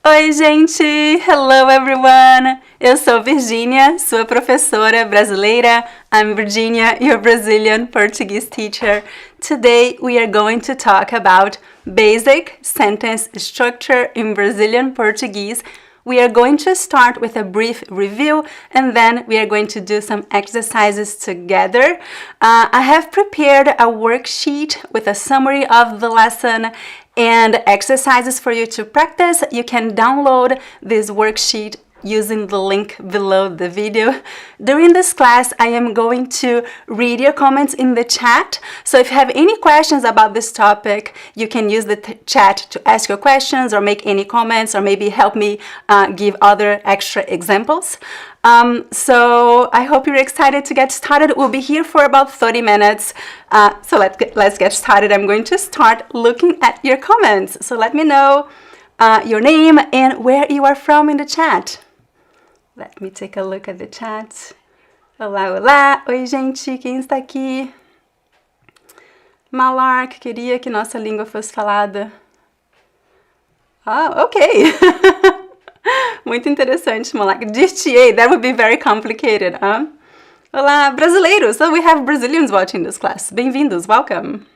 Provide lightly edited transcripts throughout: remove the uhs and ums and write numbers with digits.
Oi, gente! Hello, everyone! Eu sou Virginia, sua professora brasileira. I'm Virginia, your Brazilian Portuguese teacher. Today, we are going to talk about basic sentence structure in Brazilian Portuguese. We are going to start with a brief review and then we are going to do some exercises together. I have prepared a worksheet with a summary of the lesson and exercises for you to practice. You can download this worksheet using the link below the video. During this class, I am going to read your comments in the chat. So if you have any questions about this topic, you can use the chat to ask your questions or make any comments or maybe help me give other extra examples. So I hope you're excited to get started. We'll be here for about 30 minutes. So let's get started. I'm going to start looking at your comments. So let me know your name and where you are from in the chat. Let me take a look at the chat. Olá, olá! Oi, gente! Quem está aqui? Malark, queria que nossa língua fosse falada. Ah, ok! Muito interessante, Malark. DTA, that would be very complicated, huh? Olá, brasileiros! So we have Brazilians watching this class. Bem-vindos, welcome!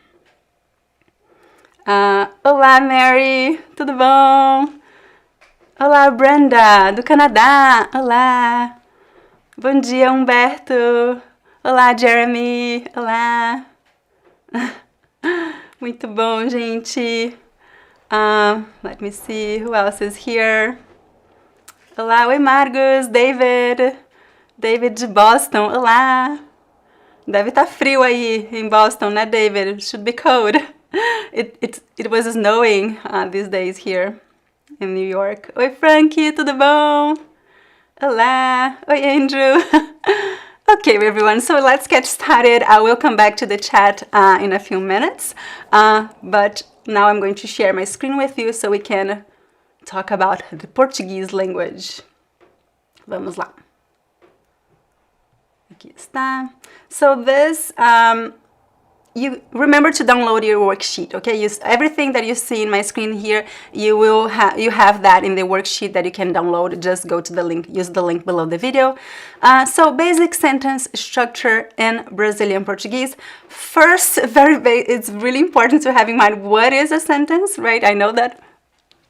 Olá, Mary! Tudo bom? Olá, Brenda, do Canadá. Olá. Bom dia, Humberto. Olá, Jeremy. Olá. Muito bom, gente. Let me see who else is here. Olá, oi, Marcos, David. David de Boston. Olá. Deve estar frio aí em Boston, né, David? It should be cold. It was snowing these days here in New York. Oi, Frankie, tudo bom? Olá. Oi, Andrew. Okay, everyone, so let's get started. I will come back to the chat in a few minutes, but now I'm going to share my screen with you so we can talk about the Portuguese language. Vamos lá. Aqui está. So this, you remember to download your worksheet, okay? Everything that you see in my screen here, you have that in the worksheet that you can download. Just go to the link, use the link below the video. So basic sentence structure in Brazilian Portuguese. First, it's really important to have in mind what is a sentence, right? I know that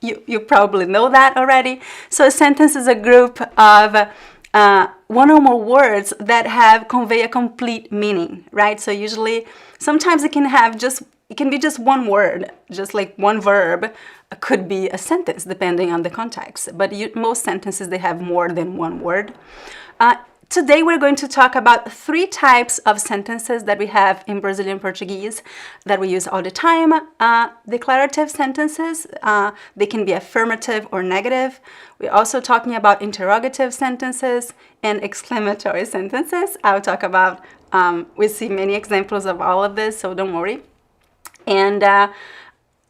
you probably know that already. So a sentence is a group of one or more words that convey a complete meaning, right? So usually, sometimes it can be just one word, just like one verb could be a sentence depending on the context. But most sentences, they have more than one word. Today we're going to talk about 3 types of sentences that we have in Brazilian Portuguese that we use all the time. Declarative sentences, they can be affirmative or negative. We're also talking about interrogative sentences and exclamatory sentences. I'll talk about, we see many examples of all of this, so don't worry. And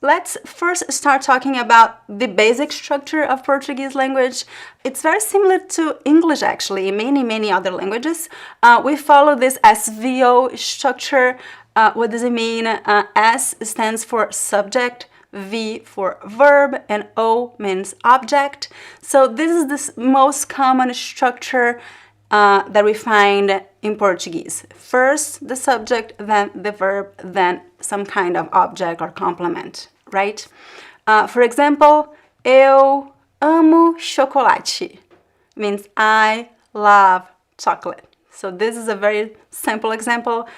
let's first start talking about the basic structure of Portuguese language. It's very similar to English, actually, in many other languages. We follow this SVO structure. What does it mean? S stands for subject, V for verb, and O means object. So this is the most common structure that we find in Portuguese. First the subject, then the verb, then some kind of object or complement, right? For example, eu amo chocolate means I love chocolate. So this is a very simple example.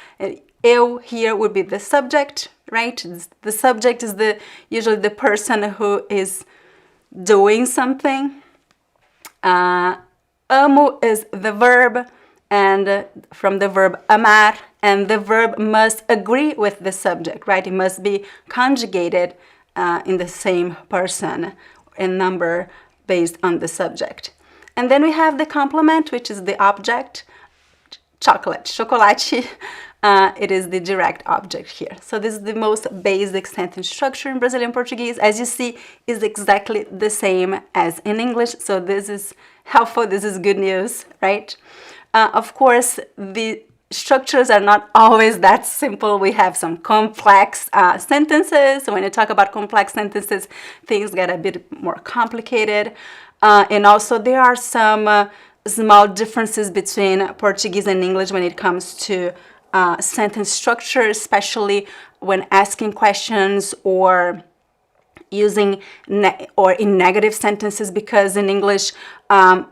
Eu here would be the subject, right? The subject is usually the person who is doing something. Amo is the verb, and from the verb amar, and the verb must agree with the subject, right? It must be conjugated in the same person and number based on the subject. And then we have the complement, which is the object, chocolate, chocolate. It is the direct object here. So this is the most basic sentence structure in Brazilian Portuguese. As you see, is exactly the same as in English. So this is helpful. This is good news, right? Of course, the structures are not always that simple. We have some complex sentences. When you talk about complex sentences, things get a bit more complicated. And also there are some small differences between Portuguese and English when it comes to sentence structure, especially when asking questions or using or in negative sentences, because in English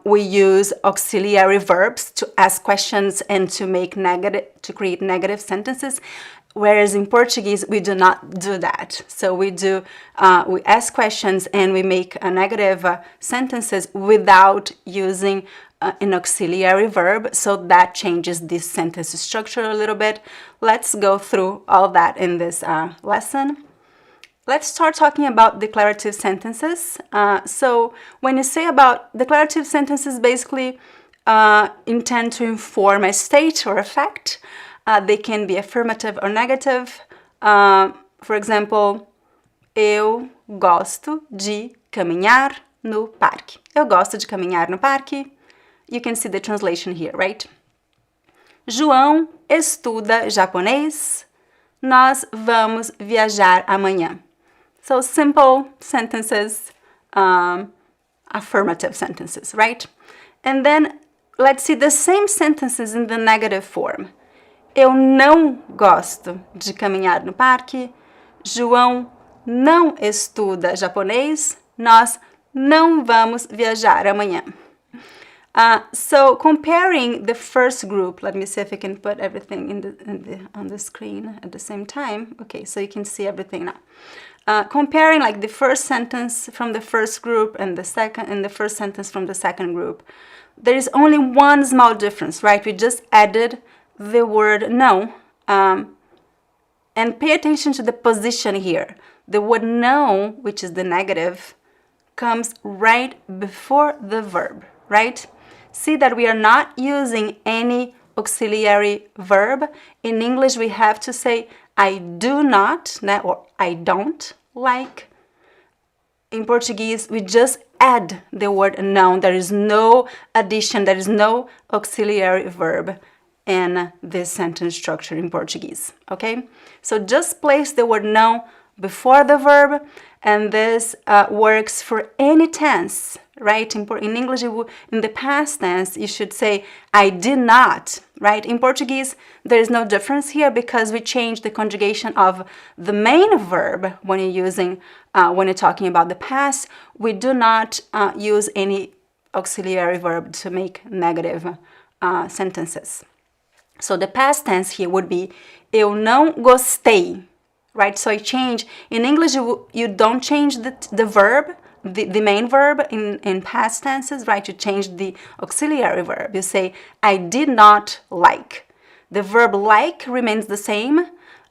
we use auxiliary verbs to ask questions and to create negative sentences, whereas in Portuguese we do not do that. So we ask questions and we make negative sentences without using an auxiliary verb, so that changes this sentence structure a little bit. Let's go through all that in this lesson. Let's start talking about declarative sentences. So when you say about declarative sentences, basically intend to inform a state or a fact. They can be affirmative or negative. For example, eu gosto de caminhar no parque. Eu gosto de caminhar no parque. You can see the translation here, right? João estuda japonês. Nós vamos viajar amanhã. So simple sentences, affirmative sentences, right? And then let's see the same sentences in the negative form. Eu não gosto de caminhar no parque. João não estuda japonês. Nós não vamos viajar amanhã. So comparing the first group, let me see if I can put everything on the screen at the same time. Okay, so you can see everything now. Comparing like the first sentence from the first group and the first sentence from the second group, there is only one small difference, right? We just added the word no. And pay attention to the position here. The word no, which is the negative, comes right before the verb, right? See that we are not using any auxiliary verb. In English, we have to say I do not, or I don't like. In Portuguese, we just add the word não. There is no addition, there is no auxiliary verb in this sentence structure in Portuguese, okay? So just place the word não before the verb, and this works for any tense, right? In English, in the past tense, you should say, I did not, right? In Portuguese, there is no difference here because we changed the conjugation of the main verb when you're talking about the past. We do not use any auxiliary verb to make negative sentences. So the past tense here would be, eu não gostei. Right, so I change. In English, you don't change the verb, the main verb in past tenses, right? You change the auxiliary verb. You say, I did not like. The verb like remains the same,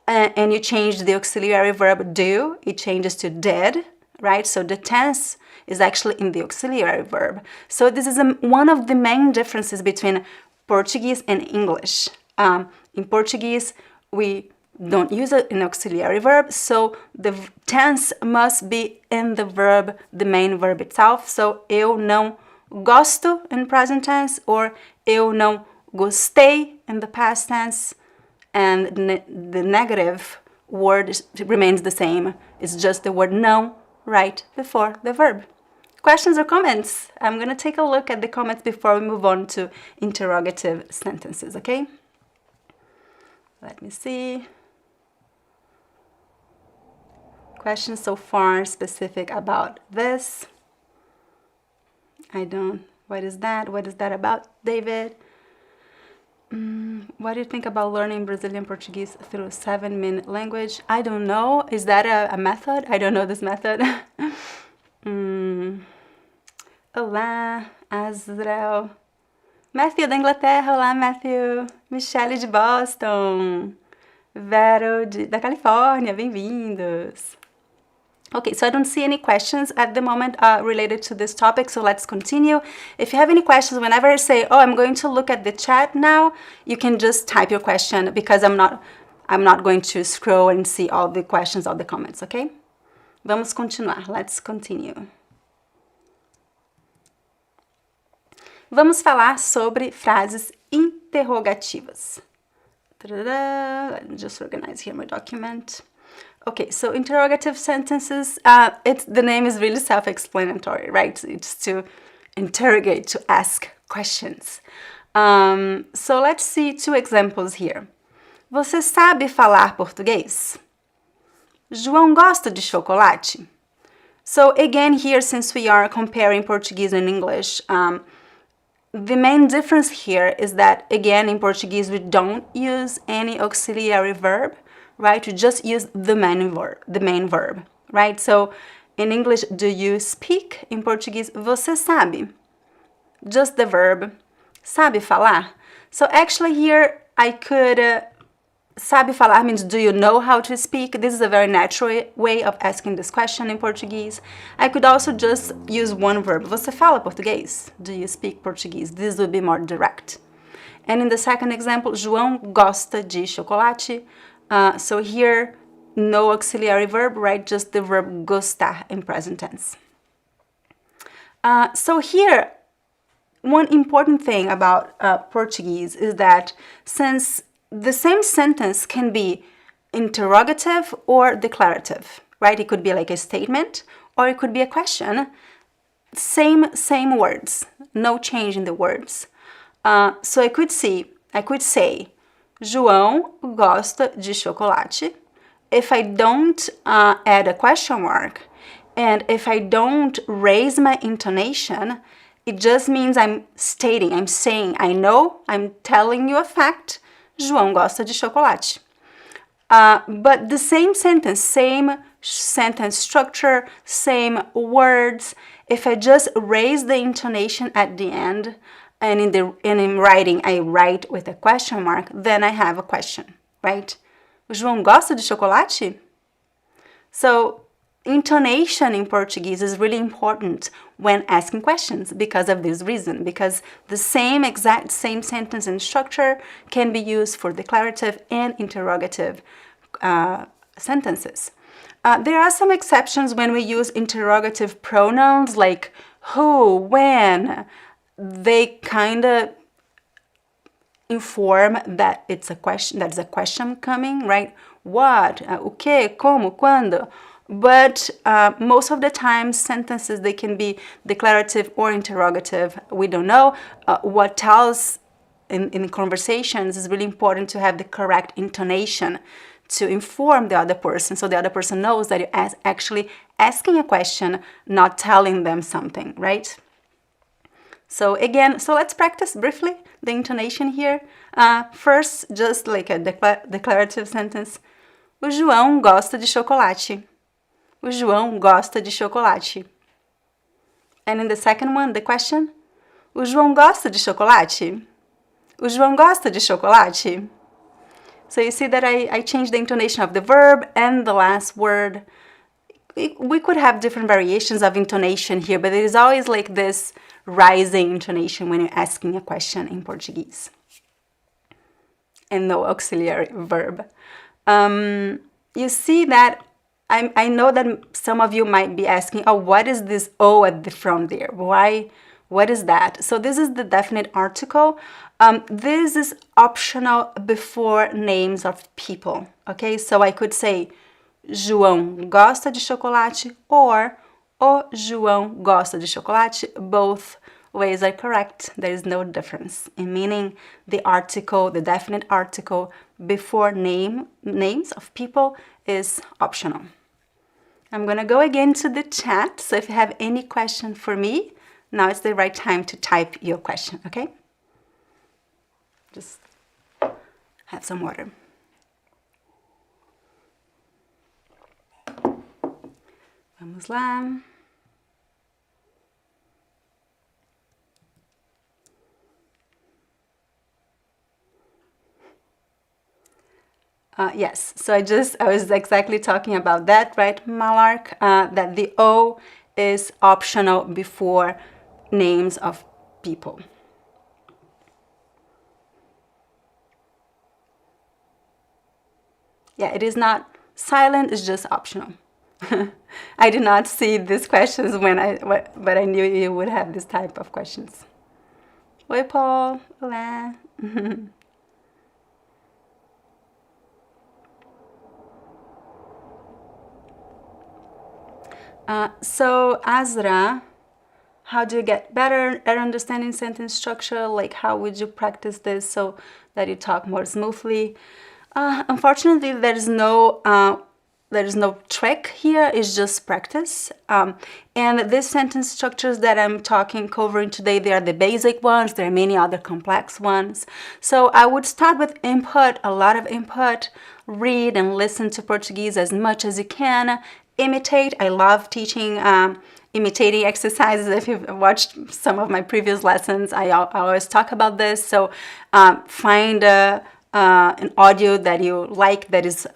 and you change the auxiliary verb do. It changes to did, right? So the tense is actually in the auxiliary verb. So this is one of the main differences between Portuguese and English. In Portuguese, we don't use an auxiliary verb, so the tense must be in the verb, the main verb itself. So, eu não gosto in present tense, or eu não gostei in the past tense, and the negative word remains the same. It's just the word não right before the verb. Questions or comments? I'm going to take a look at the comments before we move on to interrogative sentences, okay? Let me see. Questions so far specific about this? What is that? What is that about, David? What do you think about learning Brazilian Portuguese through 7-minute language? I don't know. Is that a method? I don't know this method. Olá, Azrael. Matthew da Inglaterra. Olá, Matthew. Michelle de Boston. Vero da Califórnia. Bem-vindos. Okay, so I don't see any questions at the moment related to this topic, so let's continue. If you have any questions, whenever I say, oh, I'm going to look at the chat now, you can just type your question because I'm not going to scroll and see all the questions, all the comments, okay? Vamos continuar. Let's continue. Vamos falar sobre frases interrogativas. Let me just organize here my document. Okay, so interrogative sentences, the name is really self-explanatory, right? It's to interrogate, to ask questions. So let's see two examples here. Você sabe falar português? João gosta de chocolate? So again here, since we are comparing Portuguese and English, the main difference here is that, again, in Portuguese, we don't use any auxiliary verb, right? We just use the main verb, right? So in English, do you speak? In Portuguese, você sabe? Just the verb. Sabe falar? So actually here, I could... sabe falar means do you know how to speak? This is a very natural way of asking this question in Portuguese. I could also just use one verb. Você fala português? Do you speak Portuguese? This would be more direct. And in the second example, João gosta de chocolate. So here, no auxiliary verb, right? Just the verb gostar in present tense. So here, one important thing about Portuguese is that since the same sentence can be interrogative or declarative, right? It could be like a statement or it could be a question. Same words, no change in the words. So I could say, João gosta de chocolate. If I don't add a question mark and if I don't raise my intonation, it just means I'm saying, I know, I'm telling you a fact. João gosta de chocolate. But the same sentence structure, same words. If I just raise the intonation at the end, and in writing I write with a question mark, then I have a question, right? João gosta de chocolate? So intonation in Portuguese is really important when asking questions because of this reason, because the exact same sentence and structure can be used for declarative and interrogative sentences. There are some exceptions when we use interrogative pronouns like who, when. They kind of inform that it's a question, that's a question coming, right? What, o que, como, quando. But most of the time, sentences, they can be declarative or interrogative. We don't know. What tells in conversations is really important to have the correct intonation to inform the other person, so the other person knows that you're actually asking a question, not telling them something, right? So again, let's practice briefly the intonation here. First, just like a declarative sentence. O João gosta de chocolate. O João gosta de chocolate. And in the second one, the question. O João gosta de chocolate? O João gosta de chocolate? So you see that I changed the intonation of the verb and the last word. We could have different variations of intonation here, but it is always like this rising intonation when you're asking a question in Portuguese. And no auxiliary verb. You see that I know that some of you might be asking, oh, what is this O at the front there? Why? What is that? So this is the definite article. This is optional before names of people. Okay, so I could say João gosta de chocolate or o João gosta de chocolate. Both ways are correct. There is no difference in meaning. The article, the definite article before names of people is optional. I'm gonna go again to the chat. So if you have any question for me, now it's the right time to type your question, okay? Just have some water. Vamos lá. Yes, so I was exactly talking about that, right, Malark? That the O is optional before names of people. Yeah, it is not silent, it's just optional. I did not see these questions but I knew you would have this type of questions. Oi, Paul. Olá. So Azra, how do you get better at understanding sentence structure? Like, how would you practice this so that you talk more smoothly? Unfortunately, there's no trick here. It's just practice. And these sentence structures that I'm covering today, they are the basic ones. There are many other complex ones. So I would start with input, a lot of input. Read and listen to Portuguese as much as you can. Imitate. I love teaching imitating exercises. If you've watched some of my previous lessons, I always talk about this. So find an audio that you like, that is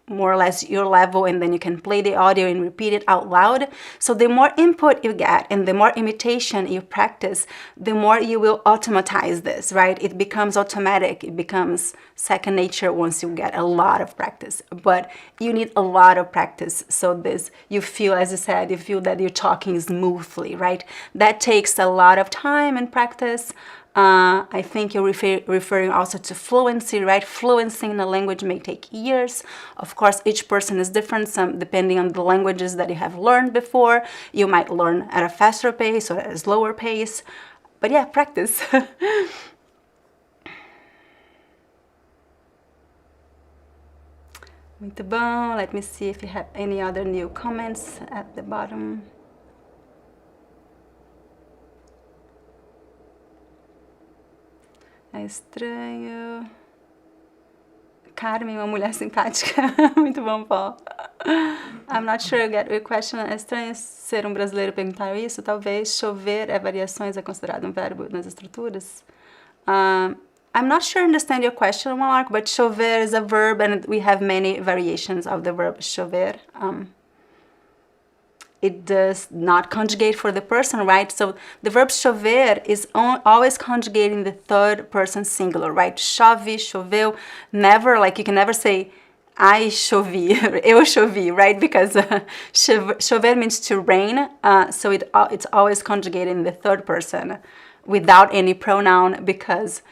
more or less your level, and then you can play the audio and repeat it out loud. So the more input you get and the more imitation you practice, the more you will automatize this, right? It becomes automatic. It becomes second nature once you get a lot of practice. But you need a lot of practice so this, you feel, as I said, you feel that you're talking smoothly, right? That takes a lot of time and practice. I think you're referring also to fluency, right? Fluency in a language may take years. Of course, each person is different. Some, depending on the languages that you have learned before, you might learn at a faster pace or at a slower pace. But yeah, practice. Muito bom. Let me see if you have any other new comments at the bottom. É estranho. Carmen, uma mulher simpática. Muito bom, Paul. I'm not sure I get your question. É estranho ser brasileiro perguntar isso? Talvez chover variações é considerado verbo nas estruturas? I'm not sure I understand your question, Mark, but chover is a verb and we have many variations of the verb chover. It does not conjugate for the person, right? So the verb chover is always conjugating the third person singular, right? Chove, choveu, never, like you can never say I chovi, eu chovi, right? Because chover means to rain, so it's always conjugating the third person without any pronoun, because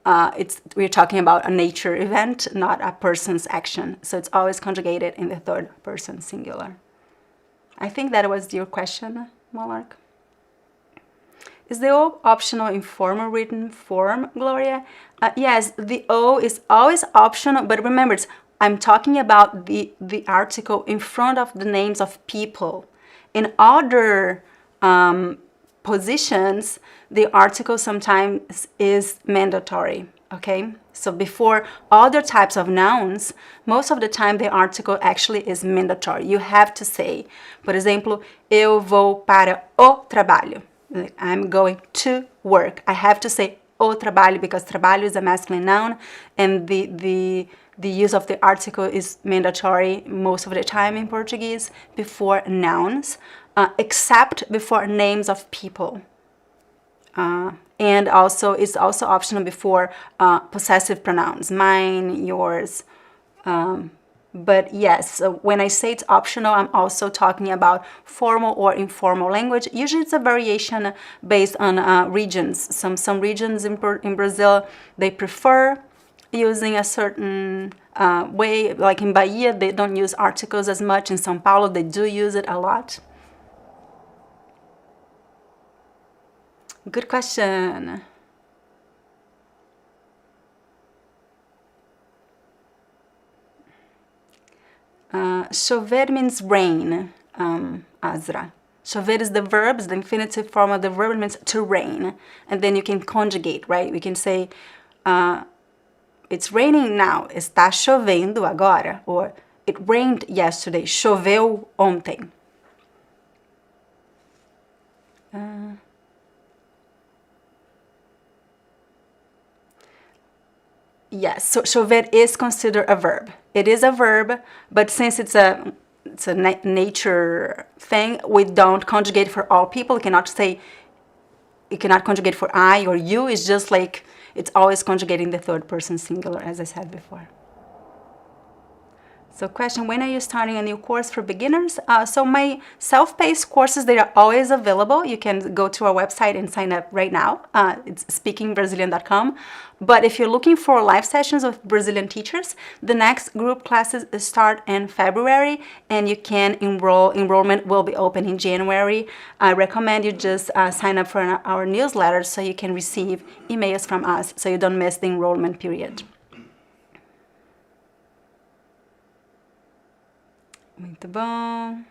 we're talking about a nature event, not a person's action. So it's always conjugated in the third person singular. I think that was your question, Monarch. Is the O optional in formal written form, Gloria? Yes, the O is always optional, but remember, I'm talking about the article in front of the names of people. In other positions, the article sometimes is mandatory, okay? So before other types of nouns, most of the time the article actually is mandatory. You have to say, por exemplo, eu vou para o trabalho. I'm going to work. I have to say o trabalho because trabalho is a masculine noun, and the use of the article is mandatory most of the time in Portuguese before nouns, except before names of people. And also, it's also optional before possessive pronouns, mine, yours. But yes, so when I say it's optional, I'm also talking about formal or informal language. Usually it's a variation based on regions. Some regions in Brazil, they prefer using a certain way. Like in Bahia, they don't use articles as much. In São Paulo, they do use it a lot. Good question. Chover means rain, Azra. Chover is the verb, is the infinitive form of the verb. It means to rain. And then you can conjugate, right? We can say, it's raining now. Está chovendo agora. Or it rained yesterday. Choveu ontem. Yes, so chover is considered a verb. It is a verb, but since it's a nature thing, we don't conjugate for all people. You cannot conjugate for I or you. It's just like, it's always conjugating the third person singular, as I said before. So question, when are you starting a new course for beginners? So my self-paced courses, they are always available. You can go to our website and sign up right now. It's speakingbrazilian.com. But if you're looking for live sessions with Brazilian teachers, the next group classes start in February, and you can enroll. Enrollment will be open in January. I recommend you just sign up for our newsletter so you can receive emails from us so you don't miss the enrollment period. Muito bom.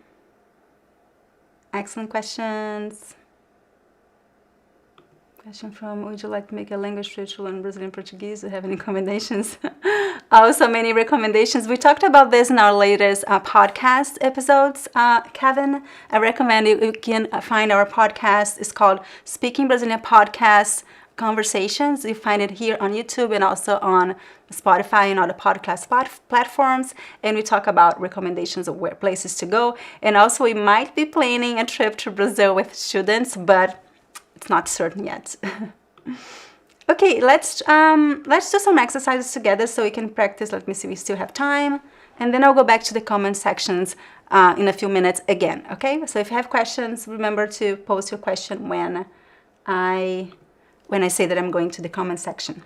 Excellent questions. Question from, would you like to make a language trip to learn Brazilian Portuguese? Do you have any recommendations? So many recommendations. We talked about this in our latest podcast episodes, Kevin. I recommend you can find our podcast. It's called Speaking Brazilian Podcast Conversations. You find it here on YouTube and also on Spotify and other podcast platforms, and we talk about recommendations of where places to go, and also we might be planning a trip to Brazil with students, but it's not certain yet. Okay, let's do some exercises together so we can practice. Let me see, we still have time, and then I'll go back to the comment sections in a few minutes again. Okay, so if you have questions, remember to post your question when I say that I'm going to the comment section.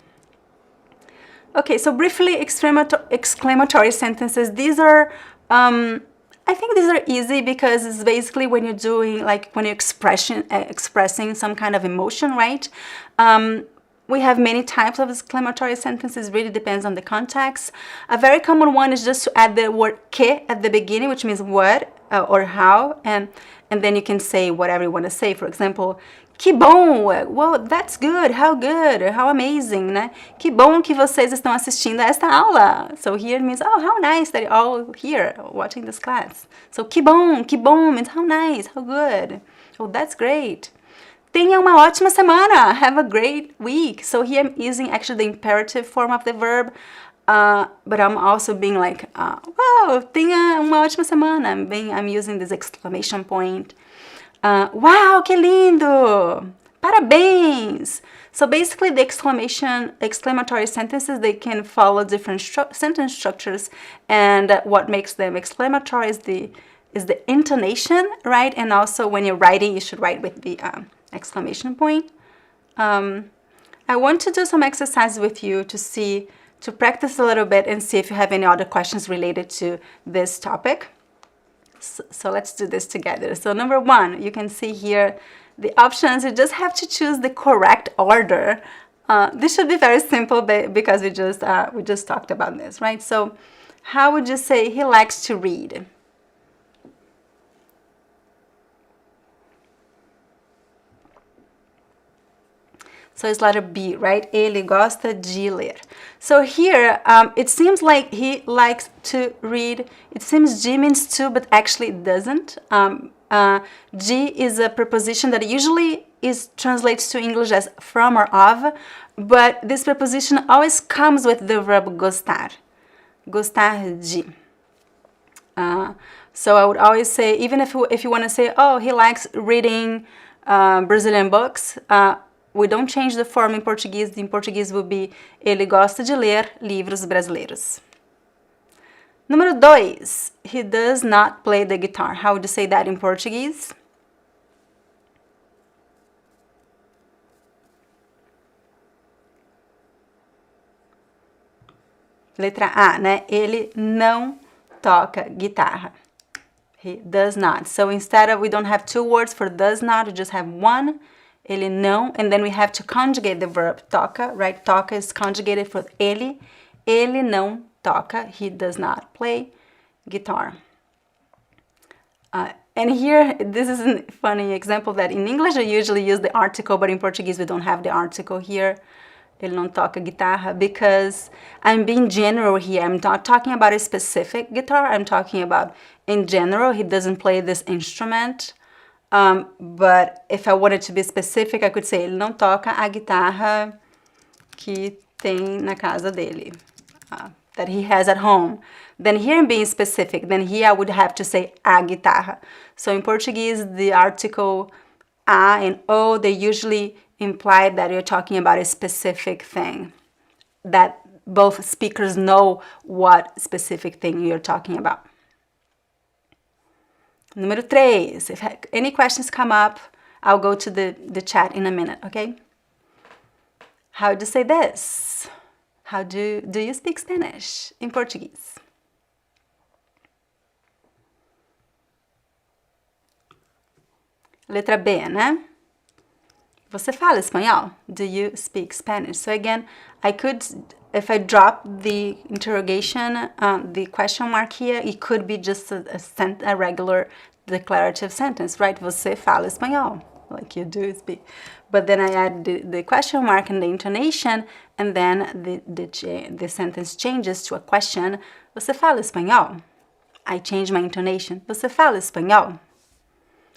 Okay, so briefly, exclamatory sentences. These are, I think these are easy because it's basically when you're doing, like when you're expressing some kind of emotion, right? We have many types of exclamatory sentences, really depends on the context. A very common one is just to add the word que at the beginning, which means what or how, and then you can say whatever you want to say. For example, que bom, well, that's good, how amazing, né? Que bom que vocês estão assistindo a esta aula. So here it means, oh, how nice that you're all here watching this class. So que bom means how nice, how good. Oh, that's great. Tenha uma ótima semana, have a great week. So here I'm using actually the imperative form of the verb, but I'm also being like, wow, tenha uma ótima semana. I'm using this exclamation point. Wow, que lindo! Parabéns! So basically the exclamatory sentences, they can follow different sentence structures, and what makes them exclamatory is the intonation, right? And also when you're writing, you should write with the exclamation point. I want to do some exercises with you to practice a little bit and see if you have any other questions related to this topic. So let's do this together. So number one, you can see here the options. You just have to choose the correct order. This should be very simple because we just talked about this, right? So how would you say he likes to read? So it's letter B, right? Ele gosta de ler. So here, it seems like he likes to read. It seems G means to, but actually it doesn't. G is a preposition that usually translates to English as from or of, but this preposition always comes with the verb gostar. Gostar de. So I would always say, even if you want to say, oh, he likes reading Brazilian books, we don't change the form in Portuguese. In Portuguese will be ele gosta de ler livros brasileiros. Número 2, he does not play the guitar. How would you say that in Portuguese? Letra A, né? Ele não toca guitarra. He does not. So instead of, we don't have two words for does not, we just have one. Ele não, and then we have to conjugate the verb toca, right? Toca is conjugated for ele. Ele não toca. He does not play guitar. And here, this is a funny example that in English I usually use the article, but in Portuguese we don't have the article here. Ele não toca guitarra, because I'm being general here. I'm not talking about a specific guitar. I'm talking about, in general, he doesn't play this instrument. But if I wanted to be specific, I could say, ele não toca a guitarra que tem na casa dele, that he has at home. Then here I'm being specific. Then here I would have to say a guitarra. So in Portuguese, the article a and o, they usually imply that you're talking about a specific thing. That both speakers know what specific thing you're talking about. Número 3, if any questions come up, I'll go to the chat in a minute, okay? How do you say this? How do you speak Spanish in Portuguese? Letra B, né? Você fala espanhol? Do you speak Spanish? So again, I could, if I drop the interrogation, the question mark here, it could be just a regular declarative sentence, right? Você fala espanhol, like you do speak. But then I add the question mark and the intonation, and then the sentence changes to a question. Você fala espanhol? I change my intonation. Você fala espanhol?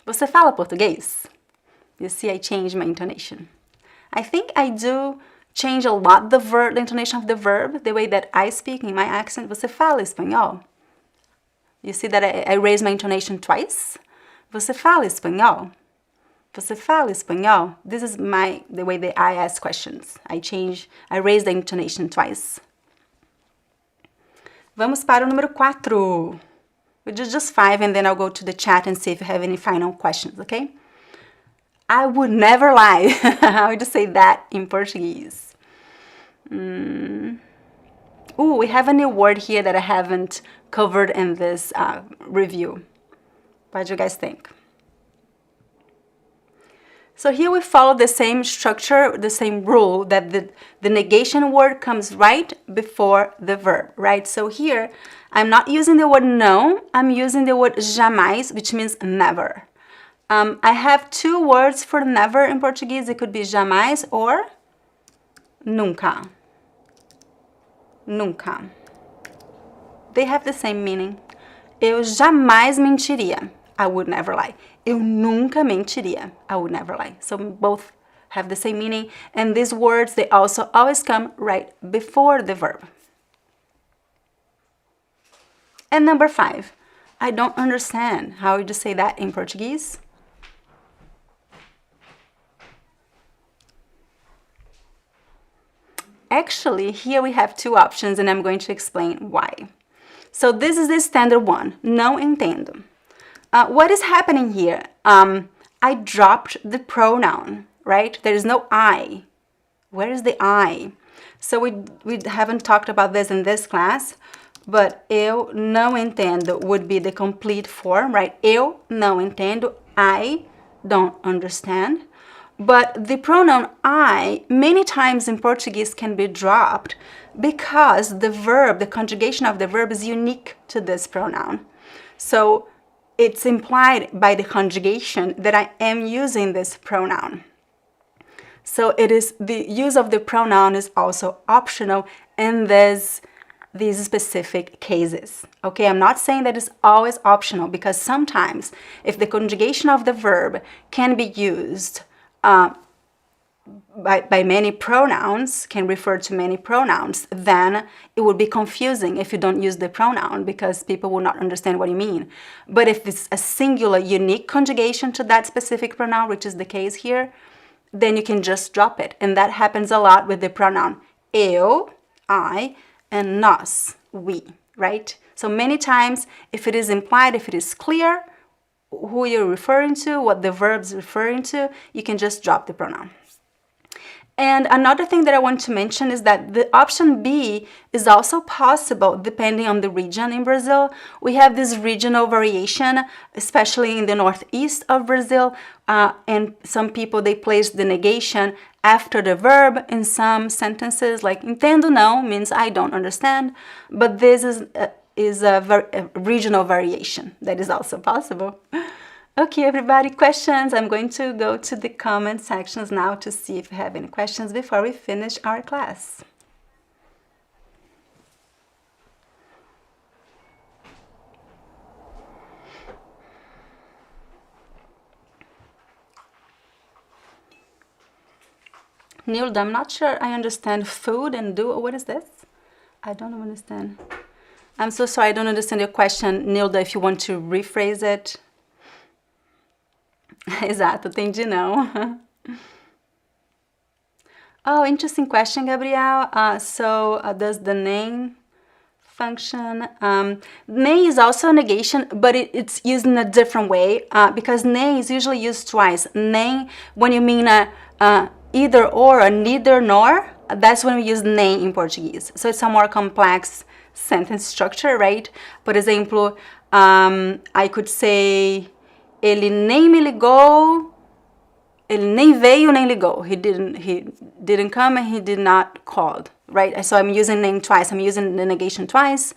Você fala português? You see, I change my intonation. I think I do change a lot the intonation of the verb, the way that I speak in my accent. Você fala espanhol? You see that I raise my intonation twice? Você fala espanhol? Você fala espanhol? This is the way that I ask questions. I raise the intonation twice. Vamos para o número 4. We'll do just 5 and then I'll go to the chat and see if you have any final questions, okay? I would never lie. How would you say that in Portuguese? Ooh, we have a new word here that I haven't covered in this review. What do you guys think? So here we follow the same structure, the same rule that the negation word comes right before the verb, right? So here, I'm not using the word no, I'm using the word jamais, which means never. I have 2 words for never in Portuguese. It could be jamais or nunca. Nunca. They have the same meaning. Eu jamais mentiria. I would never lie. Eu nunca mentiria. I would never lie. So both have the same meaning. And these words, they also always come right before the verb. And number 5, I don't understand. How would you say that in Portuguese? Actually, here we have 2 options and I'm going to explain why. So this is the standard one, não entendo. What is happening here? I dropped the pronoun, right? There is no I. Where is the I? So we haven't talked about this in this class, but eu não entendo would be the complete form, right? Eu não entendo, I don't understand. But the pronoun I, many times in Portuguese, can be dropped because the verb, the conjugation of the verb is unique to this pronoun. So it's implied by the conjugation that I am using this pronoun. So it is, the use of the pronoun is also optional in these specific cases. Okay, I'm not saying that it's always optional, because sometimes if the conjugation of the verb can be used by many pronouns, can refer to many pronouns, then it would be confusing if you don't use the pronoun, because people will not understand what you mean. But if it's a singular, unique conjugation to that specific pronoun, which is the case here, then you can just drop it. And that happens a lot with the pronoun eu, I, and nós, we, right? So many times, if it is implied, if it is clear who you're referring to, what the verb's referring to, you can just drop the pronoun. And another thing that I want to mention is that the option B is also possible depending on the region in Brazil. We have this regional variation, especially in the northeast of Brazil, and some people, they place the negation after the verb in some sentences, like entendo não means I don't understand, but this is a regional variation that is also possible. Okay, everybody, questions? I'm going to go to the comment sections now to see if you have any questions before we finish our class. Nilda, I'm not sure I understand food and do. What is this? I don't understand. I'm so sorry, I don't understand your question, Nilda, if you want to rephrase it. Exato, entendi não. Oh, interesting question, Gabriel. Does the name function? Nem is also a negation, but it's used in a different way because nem is usually used twice. Nem, when you mean either or, a neither nor, that's when we use nem in Portuguese. So it's a more complex sentence structure, right? Por exemplo, I could say, ele nem me ligou. Ele nem veio nem ligou. He didn't come and he did not called, right? So I'm using nem twice. I'm using the negation twice.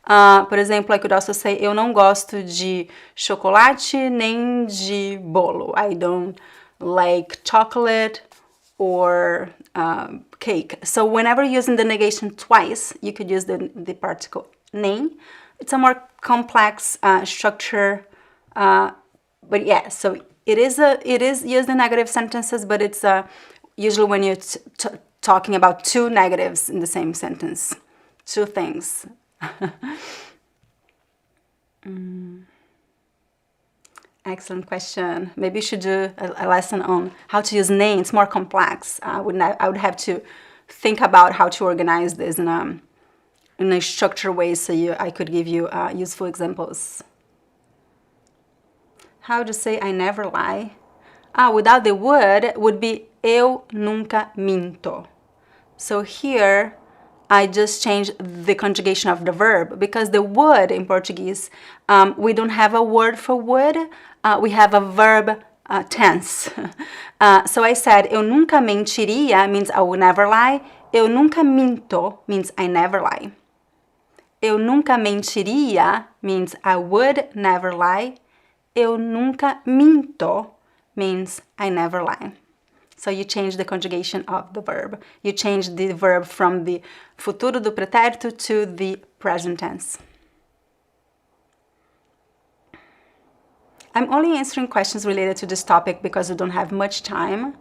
Por exemplo, I could also say, eu não gosto de chocolate nem de bolo. I don't like chocolate or cake. So whenever using the negation twice, you could use the particle nem. It's a more complex structure, but yeah, so it is used in negative sentences, but it's usually when you're talking about two negatives in the same sentence, two things. Excellent question. Maybe you should do a lesson on how to use nem. It's more complex. I would have to think about how to organize this in a structured way so I could give you useful examples. How to say I never lie? Without the would be eu nunca minto. So here I just changed the conjugation of the verb because the would in Portuguese, we don't have a word for would, we have a verb tense. So I said eu nunca mentiria means I would never lie. Eu nunca minto means I never lie. Eu nunca mentiria means I would never lie. Eu nunca minto means I never lie. So you change the conjugation of the verb. You change the verb from the futuro do pretérito to the present tense. I'm only answering questions related to this topic because we don't have much time.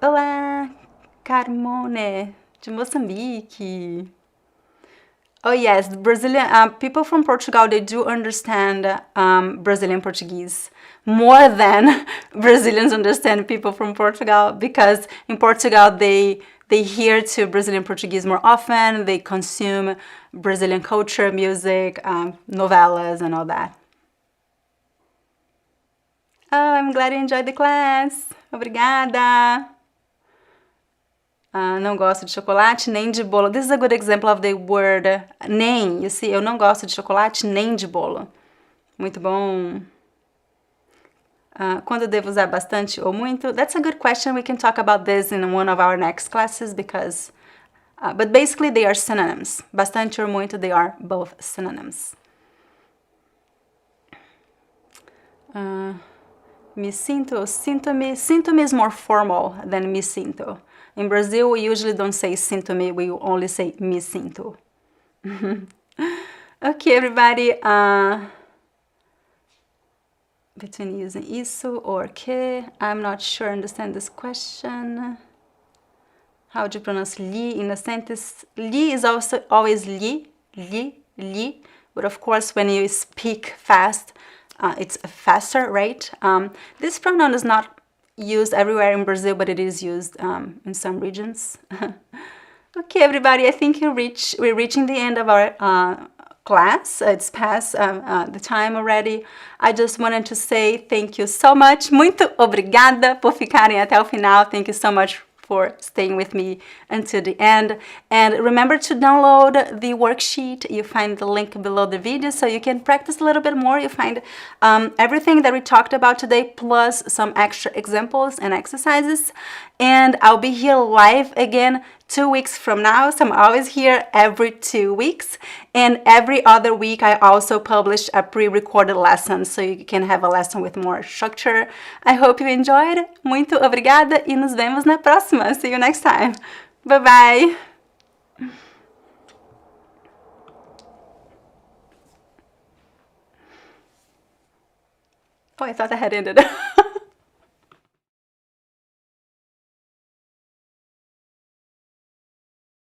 Olá, Carmone, de Moçambique. Oh yes, Brazilian people from Portugal, they do understand Brazilian Portuguese more than Brazilians understand people from Portugal, because in Portugal they hear to Brazilian Portuguese more often, they consume Brazilian culture, music, novelas and all that. Oh, I'm glad you enjoyed the class. Obrigada. Não gosto de chocolate nem de bolo. This is a good example of the word nem. You see, eu não gosto de chocolate nem de bolo. Muito bom. Quando devo usar bastante ou muito? That's a good question. We can talk about this in one of our next classes because, but basically they are synonyms. Bastante or muito, they are both synonyms. Me sinto, sinto-me. Sinto-me is more formal than me sinto. In Brazil, we usually don't say sinto-me, we only say me sinto. Okay, everybody. Between using isso or que, I'm not sure I understand this question. How do you pronounce li in a sentence? Li is also always li, li. But of course, when you speak fast, it's faster, right? This pronoun is not used everywhere in Brazil, but it is used in some regions. Okay, everybody, I think we're reaching the end of our class. It's past the time already. I just wanted to say thank you so much. Muito obrigada por ficarem até o final. Thank you so much for staying with me until the end. And remember to download the worksheet. You find the link below the video so you can practice a little bit more. You find everything that we talked about today plus some extra examples and exercises. And I'll be here live again 2 weeks from now. So I'm always here every 2 weeks. And every other week I also publish a pre-recorded lesson so you can have a lesson with more structure. I hope you enjoyed. Muito obrigada e nos vemos na próxima. See you next time. Bye bye. Oh, I thought I had ended.